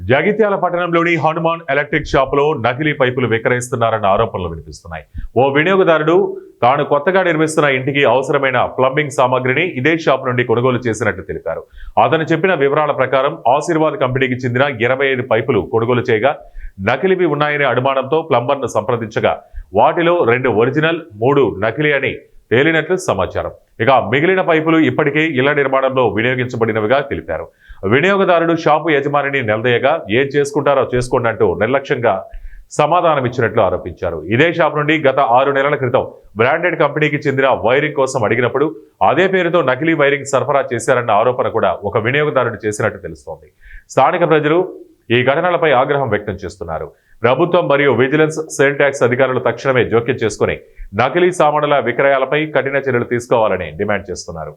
జగిత్యాల పట్టణంలోని హనుమాన్ ఎలక్ట్రిక్ షాపులో నకిలీ పైపులు విక్రయిస్తున్నారన్న ఆరోపణలు వినిపిస్తున్నాయి. ఓ వినియోగదారుడు తాను కొత్తగా నిర్మిస్తున్న ఇంటికి అవసరమైన ప్లంబింగ్ సామాగ్రిని ఇదే షాప్ నుండి కొనుగోలు చేసినట్లు తెలిపారు. అతను చెప్పిన వివరాల ప్రకారం ఆశీర్వాద్ కంపెనీకి చెందిన 25 పైపులు కొనుగోలు చేయగా నకిలీవి ఉన్నాయనే అనుమానంతో ప్లంబర్ను సంప్రదించగా వాటిలో 2 ఒరిజినల్ 3 నకిలీ అని తేలినట్లు సమాచారం. ఇక మిగిలిన పైపులు ఇప్పటికే ఇళ్ల నిర్మాణంలో వినియోగించబడినవిగా తెలిపారు. వినియోగదారుడు షాపు యజమానిని నిలదీయగా ఏం చేసుకుంటారో చేసుకోండి అంటూ నిర్లక్ష్యంగా సమాధానమిచ్చినట్లు ఆరోపించారు. ఇదే షాప్ నుండి గత 6 నెలల క్రితం బ్రాండెడ్ కంపెనీకి చెందిన వైరింగ్ కోసం అడిగినప్పుడు అదే పేరుతో నకిలీ వైరింగ్ సరఫరా చేశారన్న ఆరోపణ కూడా ఒక వినియోగదారుడు చేసినట్టు తెలుస్తోంది. స్థానిక ప్రజలు ఈ ఘటనలపై ఆగ్రహం వ్యక్తం చేస్తున్నారు. ప్రభుత్వం మరియు విజిలెన్స్ సేల్ ట్యాక్స్ అధికారులు తక్షణమే జోక్యం చేసుకుని నకిలీ సామానుల విక్రయాలపై కఠిన చర్యలు తీసుకోవాలని డిమాండ్ చేస్తున్నారు.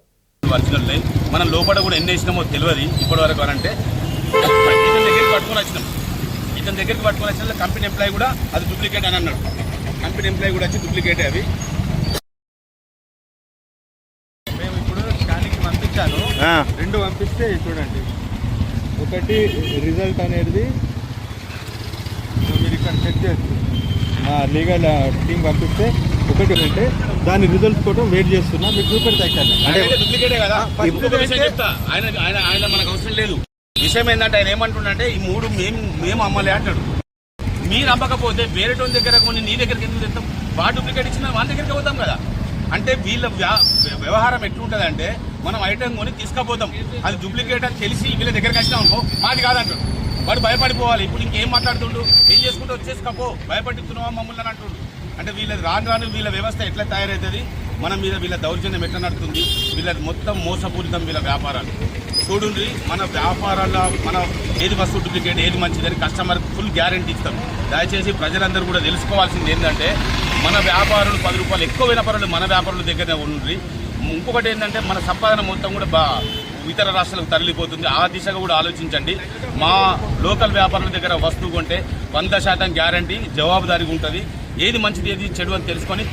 మనం లోపల కూడా ఎన్ని వేసినామో తెలియదు ఇప్పటి వరకు అంటే ఇతని దగ్గరికి పట్టుకొని వచ్చిన కంపెనీ ఎంప్లాయీ కూడా అది డూప్లికేట్ అని అన్నాడు. కంపెనీ ఎంప్లాయీ కూడా వచ్చి డూప్లికేట్ అవి మేము ఇప్పుడు స్కానింగ్ పంపించాను. 2 పంపిస్తే చూడండి, ఒకటి రిజల్ట్ అనేది మీరు ఇక్కడ చెక్ చేస్తుంది మా లీగల్ టీం పంపిస్తే ఒకటి అంటే దాని రిజల్ట్స్ కోసం వెయిట్ చేస్తున్నా. మీకు చూపెడతా అంటే డూప్లికేటే కదా. చెప్తా ఆయన మనకు అవసరం లేదు. విషయం ఏంటంటే ఆయన ఏమంటుండే ఈ 3 మేము అమ్మలే అంటాడు. మీరు అమ్మకపోతే వేరే టోన్ దగ్గర కొని నీ దగ్గరికి ఎందుకు తెస్తాం? వాడు డూప్లికేట్ ఇచ్చిన వాళ్ళ దగ్గరికి పోతాం కదా. అంటే వీళ్ళ వ్యవహారం ఎట్లుంటుంది అంటే మనం ఐటమ్ కొని తీసుకుపోతాం, అది డూప్లికేట్ అని తెలిసి వీళ్ళ దగ్గరికి వచ్చినాం అనుకో మాది కాదంటాడు. వాడు భయపడిపోవాలి. ఇప్పుడు ఇంకేం మాట్లాడుతుండు, ఏం చేసుకుంటూ వచ్చేసుకోపో భయపడుతున్నావా మమ్మల్ని అని అంటుండు. అంటే వీళ్ళ రాను వీళ్ళ వ్యవస్థ ఎట్లా తయారవుతుంది, మన మీద వీళ్ళ దౌర్జన్యం ఎట్లా నడుతుంది, వీళ్ళ మొత్తం మోసపూరితం వీళ్ళ వ్యాపారాలు చూడండి. మన వ్యాపారాల్లో మన ఏది వస్తువు డూప్లికేట్ ఏది మంచిదని కస్టమర్కి ఫుల్ గ్యారంటీ ఇస్తాం. దయచేసి ప్రజలందరూ కూడా తెలుసుకోవాల్సింది ఏంటంటే మన వ్యాపారులు 10 రూపాయలు ఎక్కువ వ్యాపారులు మన వ్యాపారుల దగ్గరనే ఉండి. ఇంకొకటి ఏంటంటే మన సంపాదన మొత్తం కూడా ఇతర రాష్ట్రాలకు తరలిపోతుంది. ఆ దిశగా కూడా ఆలోచించండి. మా లోకల్ వ్యాపారుల దగ్గర వస్తువు కొంటే 100% గ్యారంటీ జవాబుదారీగా ఉంటుంది. ఏది మంచిది ఏది చెడు అని తెలుసుకొని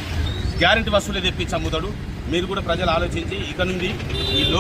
గ్యారంటీ వస్తువులే తెప్పించి అమ్ముతాడు. మీరు కూడా ప్రజలు ఆలోచించి ఇక నుండి ఈ